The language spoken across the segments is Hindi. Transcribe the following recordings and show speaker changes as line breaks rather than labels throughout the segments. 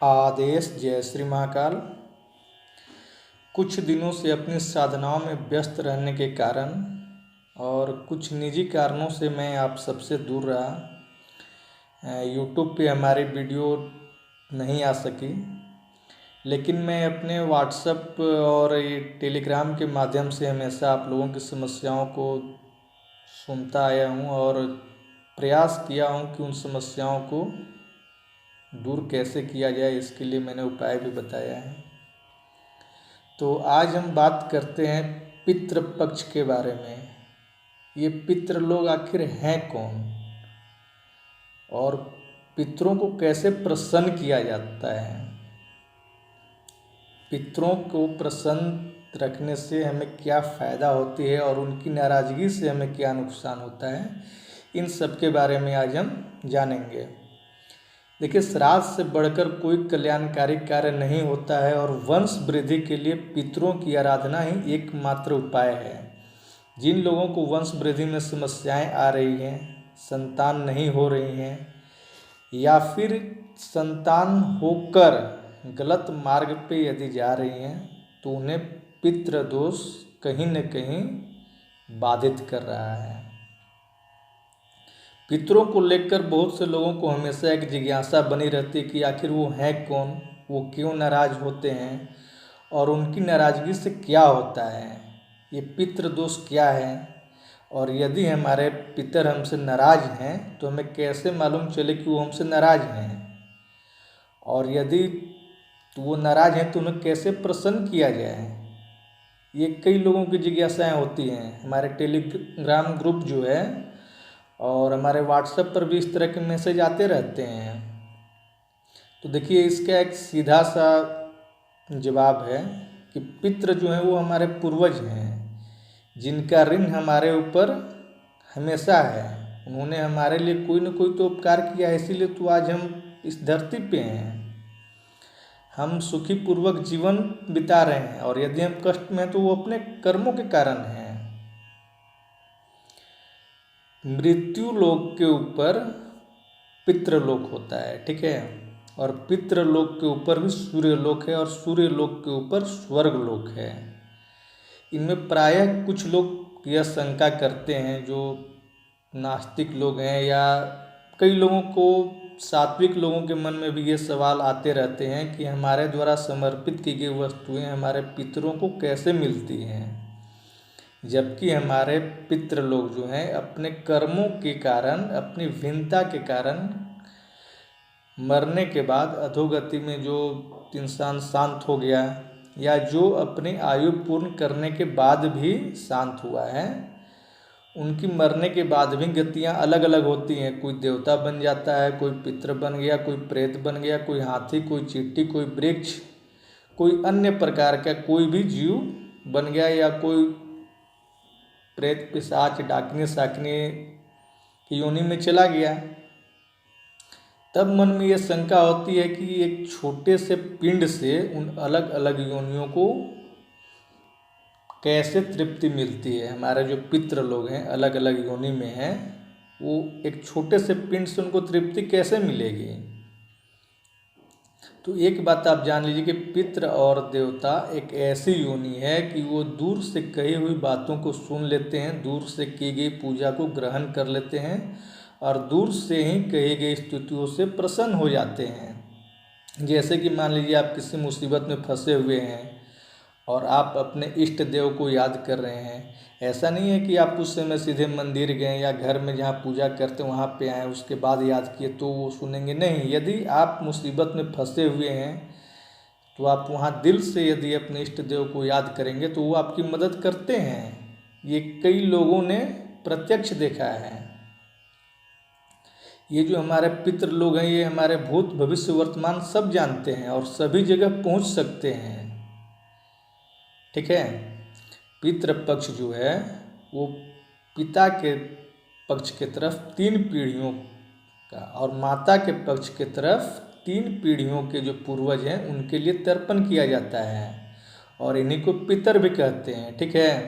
आदेश। जय श्री महाकाल। कुछ दिनों से अपनी साधनाओं में व्यस्त रहने के कारण और कुछ निजी कारणों से मैं आप सबसे दूर रहा। यूट्यूब पे हमारी वीडियो नहीं आ सकी, लेकिन मैं अपने व्हाट्सएप और ये टेलीग्राम के माध्यम से हमेशा आप लोगों की समस्याओं को सुनता आया हूँ और प्रयास किया हूँ कि उन समस्याओं को दूर कैसे किया जाए, इसके लिए मैंने उपाय भी बताया है। तो आज हम बात करते हैं पितृ पक्ष के बारे में। ये पितृ लोग आखिर हैं कौन और पितरों को कैसे प्रसन्न किया जाता है। पितरों को प्रसन्न रखने से हमें क्या फ़ायदा होती है और उनकी नाराज़गी से हमें क्या नुकसान होता है, इन सब के बारे में आज हम जानेंगे। देखिए, श्राद्ध से बढ़कर कोई कल्याणकारी कार्य नहीं होता है और वंश वृद्धि के लिए पितरों की आराधना ही एकमात्र उपाय है। जिन लोगों को वंश वृद्धि में समस्याएं आ रही हैं, संतान नहीं हो रही हैं या फिर संतान होकर गलत मार्ग पे यदि जा रही हैं, तो उन्हें पितृ दोष कहीं न कहीं बाधित कर रहा है। पितरों को लेकर बहुत से लोगों को हमेशा एक जिज्ञासा बनी रहती है कि आखिर वो हैं कौन, वो क्यों नाराज़ होते हैं और उनकी नाराज़गी से क्या होता है, ये पितृ दोष क्या है, और यदि हमारे पितर हमसे नाराज़ हैं तो हमें कैसे मालूम चले कि वो हमसे नाराज़ हैं, और यदि वो नाराज़ हैं तो उन्हें कैसे प्रसन्न किया जाए। ये कई लोगों की जिज्ञासाएँ होती हैं। हमारे टेलीग्राम ग्रुप जो है और हमारे व्हाट्सएप पर भी इस तरह के मैसेज आते रहते हैं। तो देखिए, इसका एक सीधा सा जवाब है कि पितृ जो हैं वो हमारे पूर्वज हैं, जिनका ऋण हमारे ऊपर हमेशा है। उन्होंने हमारे लिए कोई न कोई तो उपकार किया है, इसीलिए तो आज हम इस धरती पे हैं, हम सुखी पूर्वक जीवन बिता रहे हैं। और यदि हम कष्ट में हैं तो वो अपने कर्मों के कारण हैं। मृत्यु लोक के ऊपर पितृलोक होता है, ठीक है, और पितृलोक के ऊपर भी सूर्यलोक है और सूर्यलोक के ऊपर स्वर्गलोक है। इनमें प्रायः कुछ लोग यह शंका करते हैं, जो नास्तिक लोग हैं, या कई लोगों को सात्विक लोगों के मन में भी ये सवाल आते रहते हैं कि हमारे द्वारा समर्पित की गई वस्तुएं हमारे पितरों को कैसे मिलती हैं, जबकि हमारे पितृ लोग जो हैं अपने कर्मों के कारण, अपनी भिन्नता के कारण मरने के बाद अधोगति में जो इंसान शांत हो गया या जो अपनी आयु पूर्ण करने के बाद भी शांत हुआ है, उनकी मरने के बाद भी गतियाँ अलग अलग होती हैं। कोई देवता बन जाता है, कोई पितृ बन गया, कोई प्रेत बन गया, कोई हाथी, कोई चींटी, कोई वृक्ष, कोई अन्य प्रकार का कोई भी जीव बन गया, या कोई प्रेत पिशाच डाकनी साकनी की योनि में चला गया। तब मन में यह शंका होती है कि एक छोटे से पिंड से उन अलग अलग योनियों को कैसे तृप्ति मिलती है। हमारे जो पितृ लोग हैं अलग अलग योनि में हैं, वो एक छोटे से पिंड से उनको तृप्ति कैसे मिलेगी। तो एक बात आप जान लीजिए कि पितृ और देवता एक ऐसी योनि है कि वो दूर से कही हुई बातों को सुन लेते हैं, दूर से की गई पूजा को ग्रहण कर लेते हैं और दूर से ही कही गई स्तुतियों से प्रसन्न हो जाते हैं। जैसे कि मान लीजिए आप किसी मुसीबत में फंसे हुए हैं और आप अपने इष्ट देव को याद कर रहे हैं। ऐसा नहीं है कि आप उस समय सीधे मंदिर गए या घर में जहाँ पूजा करते हैं वहाँ पे आए, उसके बाद याद किए तो वो सुनेंगे। नहीं, यदि आप मुसीबत में फंसे हुए हैं तो आप वहाँ दिल से यदि अपने इष्ट देव को याद करेंगे तो वो आपकी मदद करते हैं। ये कई लोगों ने प्रत्यक्ष देखा है। ये जो हमारे पितृ लोग हैं, ये हमारे भूत भविष्य वर्तमान सब जानते हैं और सभी जगह पहुँच सकते हैं, ठीक है। पितृ पक्ष जो है वो पिता के पक्ष के तरफ 3 पीढ़ियों का और माता के पक्ष के तरफ 3 पीढ़ियों के जो पूर्वज हैं उनके लिए तर्पण किया जाता है और इन्हीं को पितर भी कहते हैं, ठीक है।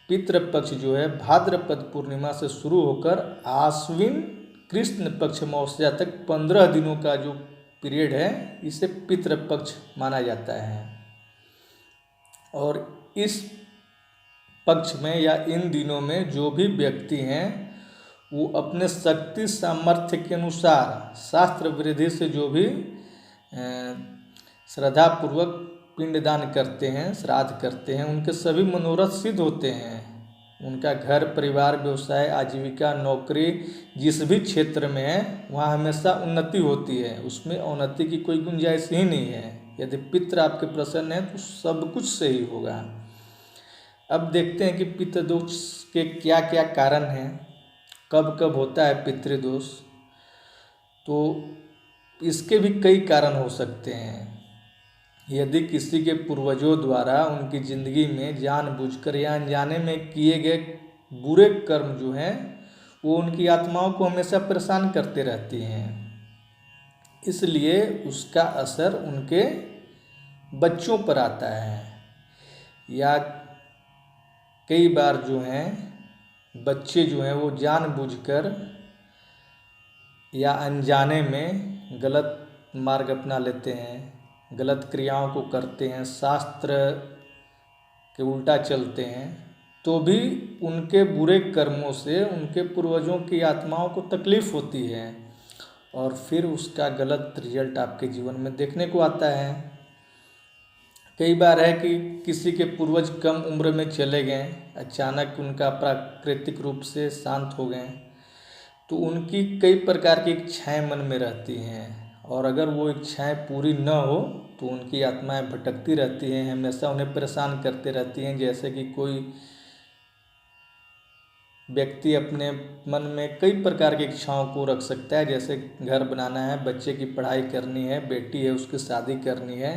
पितृ पक्ष जो है भाद्रपद पूर्णिमा से शुरू होकर आश्विन कृष्ण पक्ष अमावस्या तक 15 दिनों का जो पीरियड है, इसे पितृपक्ष माना जाता है। और इस पक्ष में या इन दिनों में जो भी व्यक्ति हैं वो अपने शक्ति सामर्थ्य के अनुसार शास्त्र विधि से जो भी श्रद्धापूर्वक पिंडदान करते हैं, श्राद्ध करते हैं, उनके सभी मनोरथ सिद्ध होते हैं। उनका घर परिवार व्यवसाय आजीविका नौकरी जिस भी क्षेत्र में है वहाँ हमेशा उन्नति होती है, उसमें अवनति की कोई गुंजाइश ही नहीं है। यदि पितृ आपके प्रसन्न है तो सब कुछ सही होगा। अब देखते हैं कि पितृदोष के क्या क्या कारण हैं, कब कब होता है पितृदोष। तो इसके भी कई कारण हो सकते हैं। यदि किसी के पूर्वजों द्वारा उनकी ज़िंदगी में जानबूझकर या अनजाने में किए गए बुरे कर्म जो हैं वो उनकी आत्माओं को हमेशा परेशान करते रहती हैं, इसलिए उसका असर उनके बच्चों पर आता है। या कई बार जो हैं बच्चे जो हैं वो जानबूझकर या अनजाने में गलत मार्ग अपना लेते हैं, गलत क्रियाओं को करते हैं, शास्त्र के उल्टा चलते हैं, तो भी उनके बुरे कर्मों से उनके पूर्वजों की आत्माओं को तकलीफ़ होती है और फिर उसका गलत रिजल्ट आपके जीवन में देखने को आता है। कई बार है कि किसी के पूर्वज कम उम्र में चले गए, अचानक उनका प्राकृतिक रूप से शांत हो गए, तो उनकी कई प्रकार की इच्छाएं मन में रहती हैं और अगर वो इच्छाएं पूरी न हो तो उनकी आत्माएं भटकती रहती हैं, हमेशा उन्हें परेशान करते रहती हैं। जैसे कि कोई व्यक्ति अपने मन में कई प्रकार की इच्छाओं को रख सकता है, जैसे घर बनाना है, बच्चे की पढ़ाई करनी है, बेटी है उसकी शादी करनी है,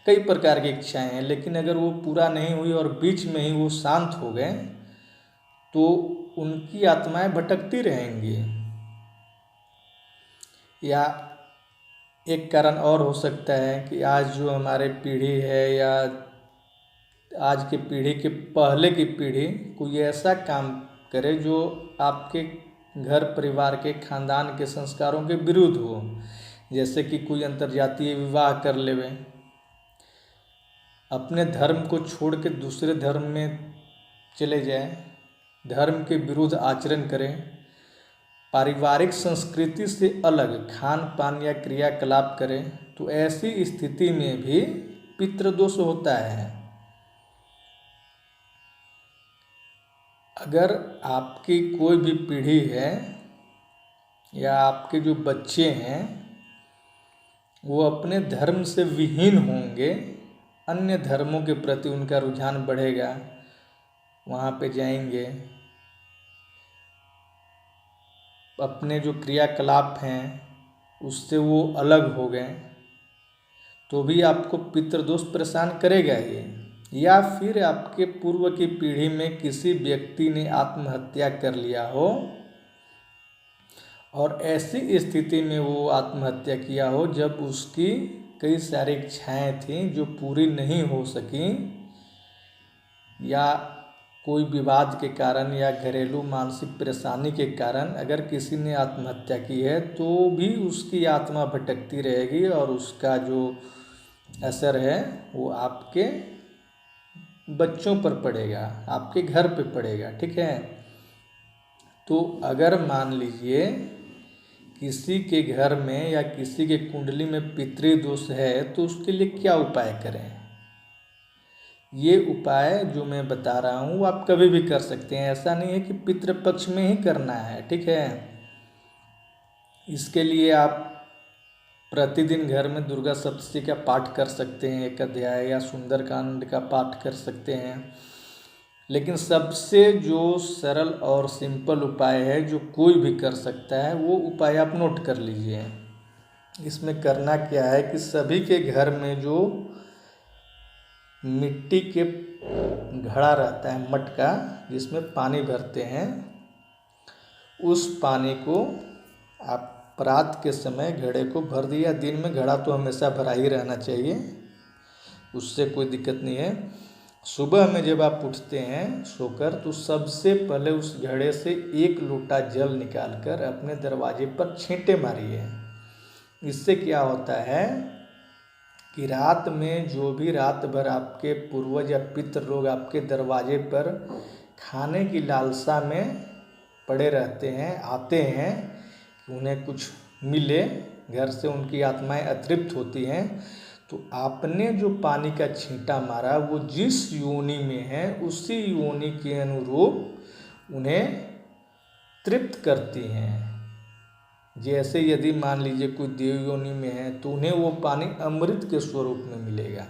कई प्रकार की इच्छाएं हैं। लेकिन अगर वो पूरा नहीं हुई और बीच में ही वो शांत हो गए तो उनकी आत्माएं भटकती रहेंगी। या एक कारण और हो सकता है कि आज जो हमारे पीढ़ी है या आज की पीढ़ी के पहले की पीढ़ी कोई ऐसा काम करे जो आपके घर परिवार के खानदान के संस्कारों के विरुद्ध हो, जैसे कि कोई अंतर्जातीय विवाह कर लेवे, अपने धर्म को छोड़ के दूसरे धर्म में चले जाए, धर्म के विरुद्ध आचरण करें, पारिवारिक संस्कृति से अलग खान पान या क्रियाकलाप करें, तो ऐसी स्थिति में भी पितृदोष होता है। अगर आपकी कोई भी पीढ़ी है या आपके जो बच्चे हैं वो अपने धर्म से विहीन होंगे, अन्य धर्मों के प्रति उनका रुझान बढ़ेगा, वहाँ पे जाएंगे, अपने जो क्रियाकलाप हैं उससे वो अलग हो गए, तो भी आपको पितृदोष परेशान करेगा ही। या फिर आपके पूर्व की पीढ़ी में किसी व्यक्ति ने आत्महत्या कर लिया हो और ऐसी स्थिति में वो आत्महत्या किया हो जब उसकी कई सारी इच्छाएं थीं जो पूरी नहीं हो सकी, या कोई विवाद के कारण या घरेलू मानसिक परेशानी के कारण अगर किसी ने आत्महत्या की है तो भी उसकी आत्मा भटकती रहेगी और उसका जो असर है वो आपके बच्चों पर पड़ेगा, आपके घर पे पड़ेगा। ठीक है, तो अगर मान लीजिए किसी के घर में या किसी के कुंडली में पितृदोष है तो उसके लिए क्या उपाय करें। ये उपाय जो मैं बता रहा हूँ आप कभी भी कर सकते हैं, ऐसा नहीं है कि पितृपक्ष में ही करना है। ठीक है, इसके लिए आप प्रतिदिन घर में दुर्गा सप्तशती का पाठ कर सकते हैं, एक अध्याय, या सुंदरकांड का पाठ कर सकते हैं। लेकिन सबसे जो सरल और सिंपल उपाय है जो कोई भी कर सकता है वो उपाय आप नोट कर लीजिए। इसमें करना क्या है कि सभी के घर में जो मिट्टी के घड़ा रहता है, मटका जिसमें पानी भरते हैं, उस पानी को आप रात के समय घड़े को भर दिया। दिन में घड़ा तो हमेशा भरा ही रहना चाहिए, उससे कोई दिक्कत नहीं है। सुबह में जब आप उठते हैं सोकर तो सबसे पहले उस घड़े से 1 लोटा जल निकालकर अपने दरवाजे पर छींटे मारिए। इससे क्या होता है कि रात में जो भी रात भर आपके पूर्वज या पितृ लोग आपके दरवाजे पर खाने की लालसा में पड़े रहते हैं, आते हैं कि उन्हें कुछ मिले, घर से उनकी आत्माएं अतृप्त होती हैं, तो आपने जो पानी का छींटा मारा वो जिस योनि में है उसी योनि के अनुरूप उन्हें तृप्त करती हैं। जैसे यदि मान लीजिए कोई देव योनि में है तो उन्हें वो पानी अमृत के स्वरूप में मिलेगा।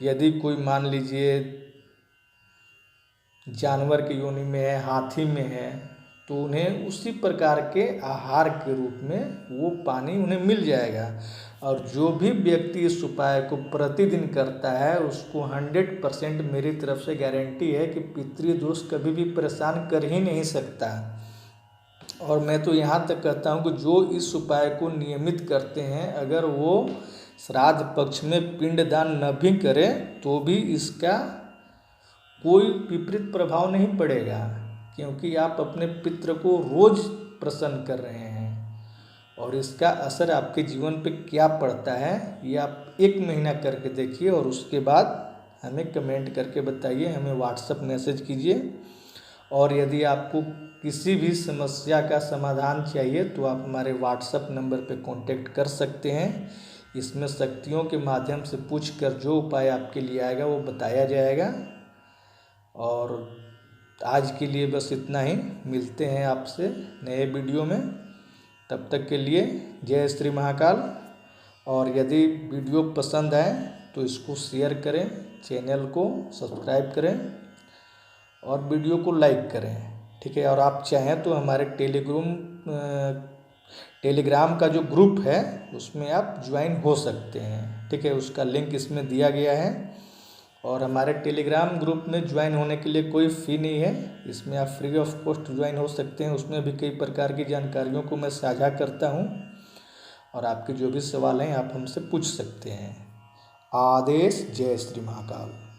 यदि कोई मान लीजिए जानवर की योनि में है, हाथी में है, तो उन्हें उसी प्रकार के आहार के रूप में वो पानी उन्हें मिल जाएगा। और जो भी व्यक्ति इस उपाय को प्रतिदिन करता है उसको 100% मेरी तरफ से गारंटी है कि पितृदोष कभी भी परेशान कर ही नहीं सकता। और मैं तो यहाँ तक कहता हूँ कि जो इस उपाय को नियमित करते हैं, अगर वो श्राद्ध पक्ष में पिंडदान न भी करे तो भी इसका कोई विपरीत प्रभाव नहीं पड़ेगा, क्योंकि आप अपने पितृ को रोज प्रसन्न कर रहे हैं। और इसका असर आपके जीवन पे क्या पड़ता है ये आप 1 महीना करके देखिए और उसके बाद हमें कमेंट करके बताइए, हमें व्हाट्सएप मैसेज कीजिए। और यदि आपको किसी भी समस्या का समाधान चाहिए तो आप हमारे व्हाट्सएप नंबर पे कांटेक्ट कर सकते हैं। इसमें शक्तियों के माध्यम से पूछकर जो उपाय आपके लिए आएगा वो बताया जाएगा। और आज के लिए बस इतना ही, मिलते हैं आपसे नए वीडियो में। तब तक के लिए जय श्री महाकाल। और यदि वीडियो पसंद आए तो इसको शेयर करें, चैनल को सब्सक्राइब करें और वीडियो को लाइक करें, ठीक है। और आप चाहें तो हमारे टेलीग्राम का जो ग्रुप है उसमें आप ज्वाइन हो सकते हैं, ठीक है। उसका लिंक इसमें दिया गया है। और हमारे टेलीग्राम ग्रुप में ज्वाइन होने के लिए कोई फ़ी नहीं है, इसमें आप फ्री ऑफ कॉस्ट ज्वाइन हो सकते हैं। उसमें भी कई प्रकार की जानकारियों को मैं साझा करता हूँ और आपके जो भी सवाल हैं आप हमसे पूछ सकते हैं। आदेश। जय श्री महाकाल।